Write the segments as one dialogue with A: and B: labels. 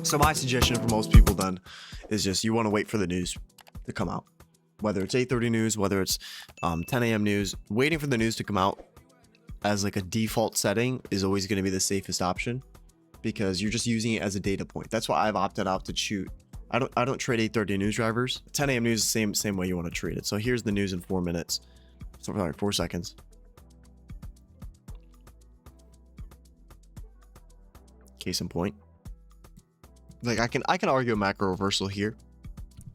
A: So my suggestion for most people then is just you want to wait for the news to come out. Whether it's 8:30 news, whether it's 10 a.m. news, waiting for the news to come out as like a default setting is always going to be the safest option because you're just using it as a data point. That's why I've opted out to shoot. I don't trade 8:30 news drivers. 10 a.m. news is the same way you want to treat it. So here's the news in 4 minutes. So sorry, 4 seconds. Case in point. Like I can argue a macro reversal here,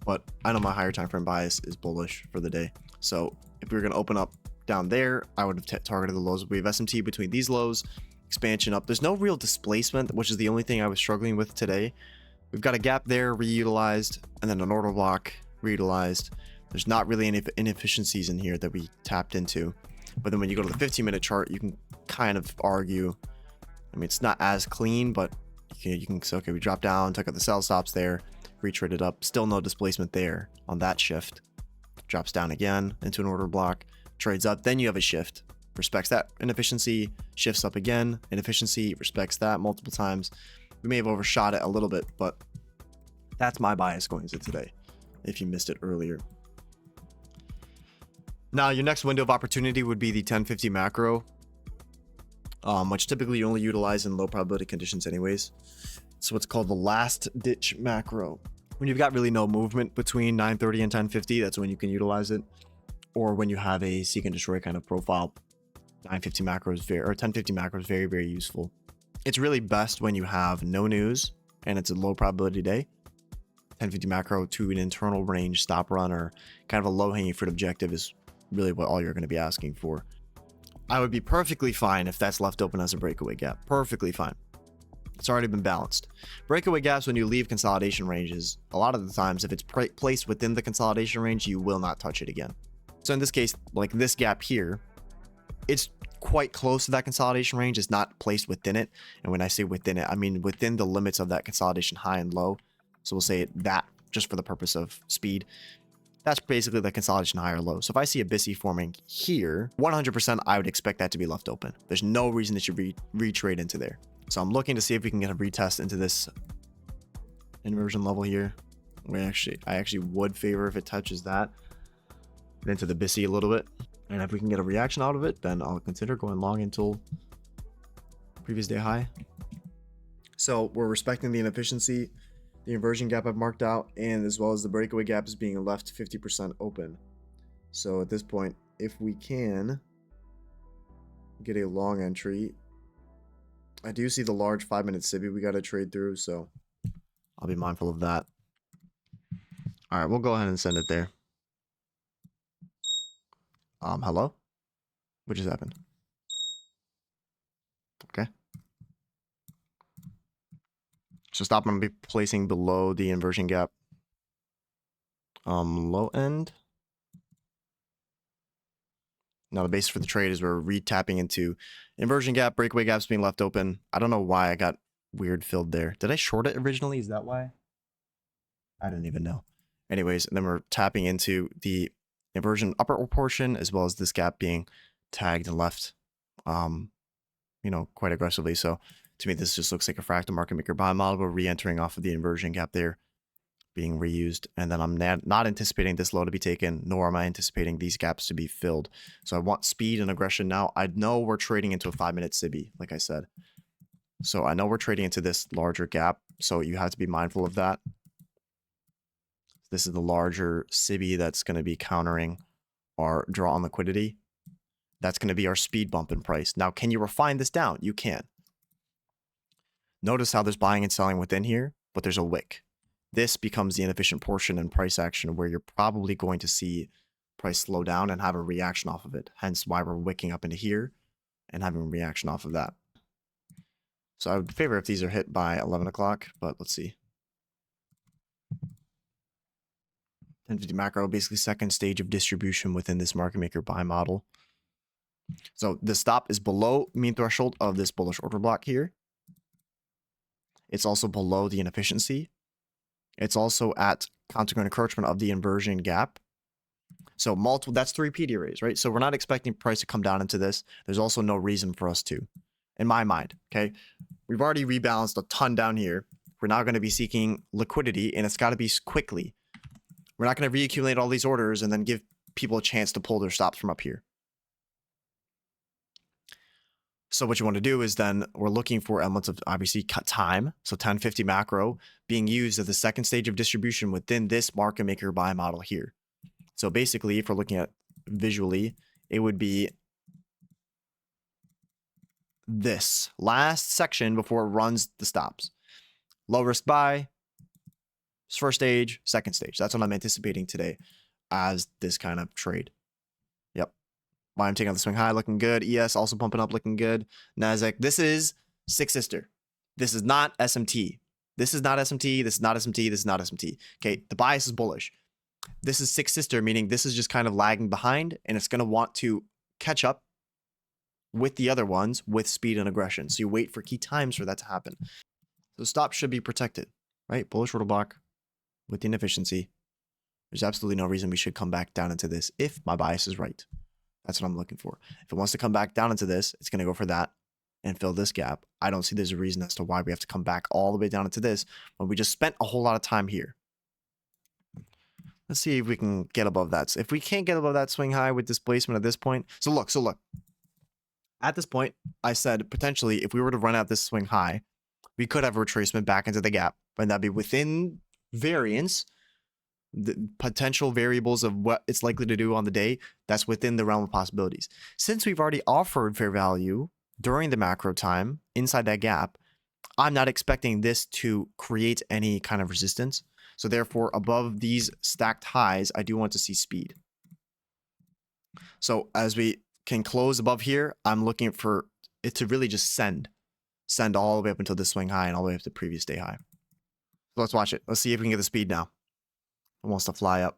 A: but I know my higher time frame bias is bullish for the day. So if we were going to open up down there, I would have targeted the lows. We have SMT between these lows, expansion up. There's no real displacement, which is the only thing I was struggling with today. We've got a gap there reutilized, and then an order block reutilized. There's not really any inefficiencies in here that we tapped into. But then when you go to the 15-minute chart, you can kind of argue. I mean, it's not as clean, but you can say, okay, we dropped down, took out the sell stops there, retraded up, still no displacement there on that shift. Drops down again into an order block, trades up, then you have a shift, respects that inefficiency, shifts up again, inefficiency, respects that multiple times. We may have overshot it a little bit, but that's my bias going into today, if you missed it earlier. Now, your next window of opportunity would be the 1050 macro, which typically you only utilize in low probability conditions anyways. So what's called the last ditch macro. When you've got really no movement between 930 and 1050, that's when you can utilize it. Or when you have a seek and destroy kind of profile, 1050 macro is very, very useful. It's really best when you have no news and it's a low probability day. 1050 macro to an internal range stop run or kind of a low hanging fruit objective is really what all you're going to be asking for. I would be perfectly fine if that's left open as a breakaway gap. Perfectly fine. It's already been balanced. Breakaway gaps when you leave consolidation ranges, a lot of the times if it's placed within the consolidation range, you will not touch it again. So in this case, like this gap here, it's quite close to that consolidation range. It's not placed within it. And when I say within it, I mean within the limits of that consolidation high and low. So we'll say that just for the purpose of speed. That's basically the consolidation high or low. So if I see a BISI forming here, 100% I would expect that to be left open. There's no reason it should retrade into there. So I'm looking to see if we can get a retest into this inversion level here. I actually would favor if it touches that and into the BISI a little bit. And if we can get a reaction out of it, then I'll consider going long until previous day high. So we're respecting the inefficiency, the inversion gap I've marked out, and as well as the breakaway gap is being left 50% open. So at this point, if we can get a long entry, I do see the large 5-minute SIBI we got to trade through, so I'll be mindful of that. All right, we'll go ahead and send it there. Hello? What just happened? Okay. So stop, I'm going to be placing below the inversion gap. Low end. Now the basis for the trade is we're retapping into inversion gap, breakaway gaps being left open. I don't know why I got weird filled there. Did I short it originally? Is that why? I don't even know. Anyways, and then we're tapping into the inversion upper portion as well as this gap being tagged and left, quite aggressively. So to me, this just looks like a fractal market maker buy model. We're re-entering off of the inversion gap there being reused. And then I'm not anticipating this low to be taken, nor am I anticipating these gaps to be filled. So I want speed and aggression now. I know we're trading into a 5-minute SIBI, like I said. So I know we're trading into this larger gap. So you have to be mindful of that. This is the larger SIBI that's going to be countering our draw on liquidity. That's going to be our speed bump in price. Now, can you refine this down? You can. Notice how there's buying and selling within here, but there's a wick. This becomes the inefficient portion in price action where you're probably going to see price slow down and have a reaction off of it. Hence why we're wicking up into here and having a reaction off of that. So I would favor if these are hit by 11 o'clock, but let's see. 1050 macro, basically second stage of distribution within this market maker buy model. So the stop is below mean threshold of this bullish order block here. It's also below the inefficiency. It's also at consequent encroachment of the inversion gap. So multiple, that's 3 PD arrays, right? So we're not expecting price to come down into this. There's also no reason for us to, in my mind, okay? We've already rebalanced a ton down here. We're now going to be seeking liquidity, and it's got to be quickly. We're not going to reaccumulate all these orders and then give people a chance to pull their stops from up here. So what you want to do is then we're looking for elements of obviously cut time. So 1050 macro being used as the second stage of distribution within this market maker buy model here. So basically, if we're looking at visually, it would be this last section before it runs the stops. Low risk buy, first stage, second stage. That's what I'm anticipating today as this kind of trade. Yep. I'm taking out the swing high, looking good. ES also pumping up, looking good. NASDAQ. This is Six Sister. This is not SMT. This is not SMT. This is not SMT. This is not SMT. Okay, the bias is bullish. This is Six Sister, meaning this is just kind of lagging behind, and it's going to want to catch up with the other ones with speed and aggression. So you wait for key times for that to happen. So stop should be protected, right? Bullish order block with the inefficiency. There's absolutely no reason we should come back down into this if my bias is right. That's what I'm looking for. If it wants to come back down into this, it's going to go for that and fill this gap. I don't see there's a reason as to why we have to come back all the way down into this when we just spent a whole lot of time here. Let's see if we can get above that. So if we can't get above that swing high with displacement at this point. So look. At this point, I said potentially if we were to run out this swing high, we could have a retracement back into the gap, and that'd be within variance, the potential variables of what it's likely to do on the day. That's within the realm of possibilities. Since we've already offered fair value during the macro time inside that gap, I'm not expecting this to create any kind of resistance. So therefore, above these stacked highs, I do want to see speed. So as we can close above here, I'm looking for it to really just send all the way up until this swing high and all the way up to the previous day high. So let's watch it. Let's see if we can get the speed now. It wants to fly up.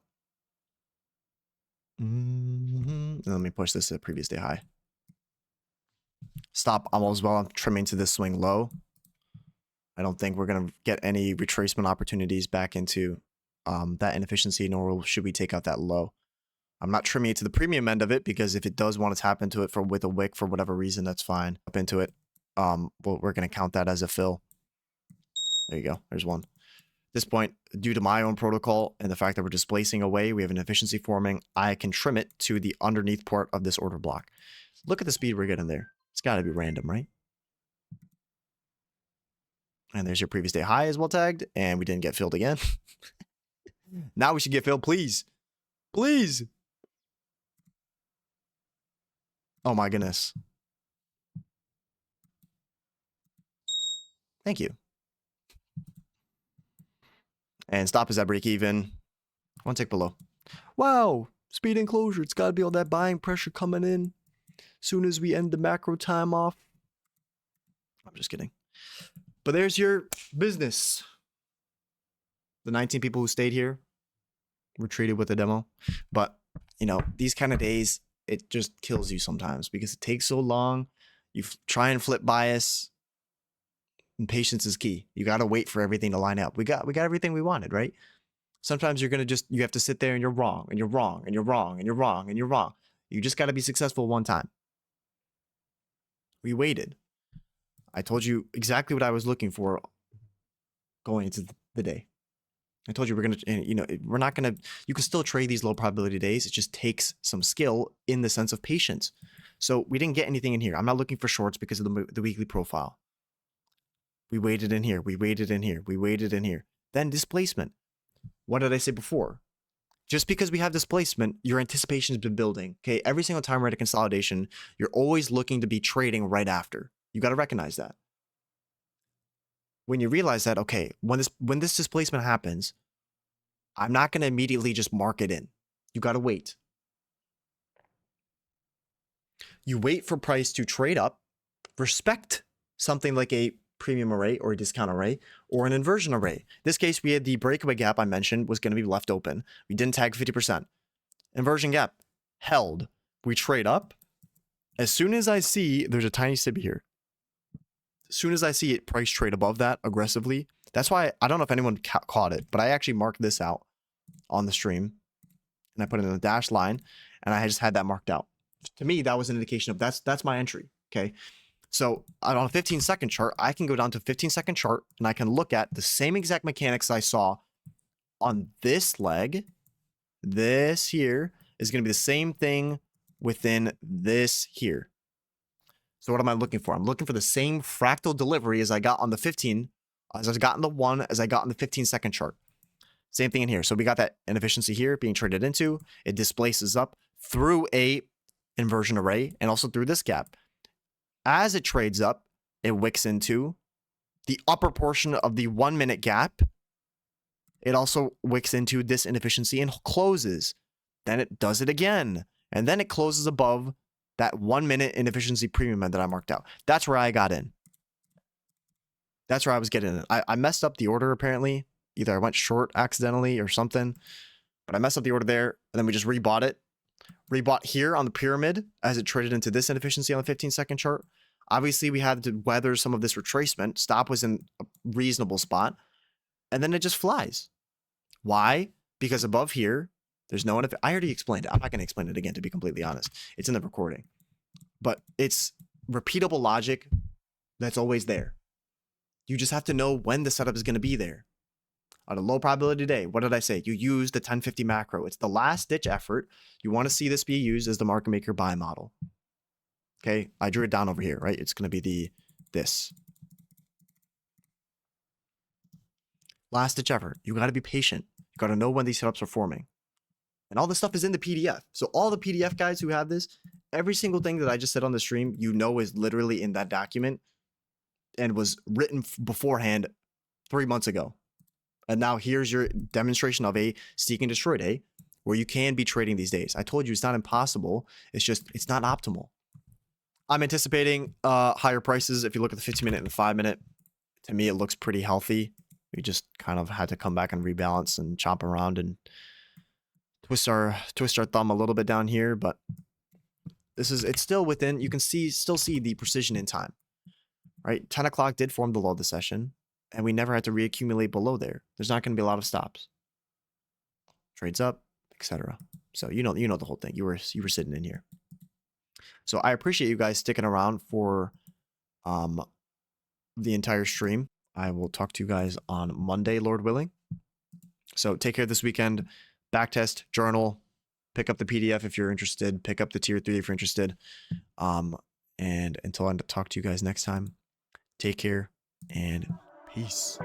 A: And let me push this to the previous day high. Stop almost while I'm trimming to this swing low. I don't think we're going to get any retracement opportunities back into that inefficiency, nor should we take out that low. I'm not trimming it to the premium end of it because if it does want to tap into it with a wick for whatever reason, that's fine. Up into it. Well, we're going to count that as a fill. There you go. There's one. At this point, due to my own protocol and the fact that we're displacing away, we have an efficiency forming, I can trim it to the underneath part of this order block. Look at the speed we're getting there. It's got to be random, right? And there's your previous day high as well tagged, and we didn't get filled again. Now we should get filled, please. Please. Oh my goodness. Thank you. And stop is at break even. One tick below. Wow. Speed and closure. It's got to be all that buying pressure coming in. Soon as we end the macro time off. I'm just kidding. But there's your business. The 19 people who stayed here were treated with a demo. But, you know, these kind of days, it just kills you sometimes because it takes so long. You try and flip bias. And patience is key. You got to wait for everything to line up. We got everything we wanted, right? Sometimes you're going to you have to sit there and you're wrong and you're wrong and you're wrong and you're wrong and you're wrong. You just got to be successful one time. We waited. I told you exactly what I was looking for going into the day. I told you we're going to, you know, we're not going to, you can still trade these low probability days. It just takes some skill in the sense of patience. So we didn't get anything in here. I'm not looking for shorts because of the weekly profile. We waited in here. We waited in here. We waited in here. Then displacement. What did I say before? Just because we have displacement, your anticipation has been building. Okay. Every single time we're at a consolidation, you're always looking to be trading right after. You got to recognize that. When you realize that, okay, when this displacement happens, I'm not going to immediately just mark it in. You got to wait. You wait for price to trade up, respect something like a premium array or a discount array or an inversion array. In this case, we had the breakaway gap I mentioned was going to be left open. We didn't tag 50%. Inversion gap held. We trade up. As soon as I see, there's a tiny SIB here. As soon as I see it price trade above that aggressively, that's why I don't know if anyone caught it, but I actually marked this out on the stream and I put it in a dashed line and I just had that marked out. To me, that was an indication of that's my entry. Okay. So on a 15-second chart, I can go down to 15-second chart and I can look at the same exact mechanics I saw on this leg. This here is going to be the same thing within this here. So what am I looking for? I'm looking for the same fractal delivery as I got on the 15, as I got in the 1, as I got in the 15-second chart. Same thing in here. So we got that inefficiency here being traded into. It displaces up through a inversion array and also through this gap. As it trades up, it wicks into the upper portion of the 1 minute gap. It also wicks into this inefficiency and closes. Then it does it again. And then it closes above that 1 minute inefficiency premium that I marked out. That's where I got in. That's where I was getting in. I messed up the order apparently. Either I went short accidentally or something. But I messed up the order there. And then we just rebought it. Rebought here on the pyramid as it traded into this inefficiency on the 15-second chart. Obviously, we had to weather some of this retracement. Stop was in a reasonable spot. And then it just flies. Why? Because above here, there's no one. I already explained it. I'm not going to explain it again, to be completely honest. It's in the recording. But it's repeatable logic that's always there. You just have to know when the setup is going to be there. On a low probability day, what did I say? You use the 1050 macro. It's the last ditch effort. You want to see this be used as the market maker buy model. Okay, I drew it down over here, right? It's going to be this. Last ditch effort. You got to be patient. You got to know when these setups are forming. And all this stuff is in the PDF. So all the PDF guys who have this, every single thing that I just said on the stream, you know is literally in that document and was written beforehand 3 months ago. And now here's your demonstration of a seek and destroy day where you can be trading these days. I told you it's not impossible. It's just, it's not optimal. I'm anticipating higher prices. If you look at the 15-minute and the 5-minute, to me, it looks pretty healthy. We just kind of had to come back and rebalance and chop around and twist our thumb a little bit down here, but it's still within, you can still see the precision in time, right? 10 o'clock did form the low of the session, and we never had to reaccumulate below there. There's not going to be a lot of stops. Trades up, etc. So you know the whole thing. You were sitting in here. So I appreciate you guys sticking around for the entire stream. I will talk to you guys on Monday, Lord willing. So take care this weekend. Backtest, journal, pick up the PDF if you're interested, pick up the tier 3 if you're interested. And until I talk to you guys next time, take care and peace.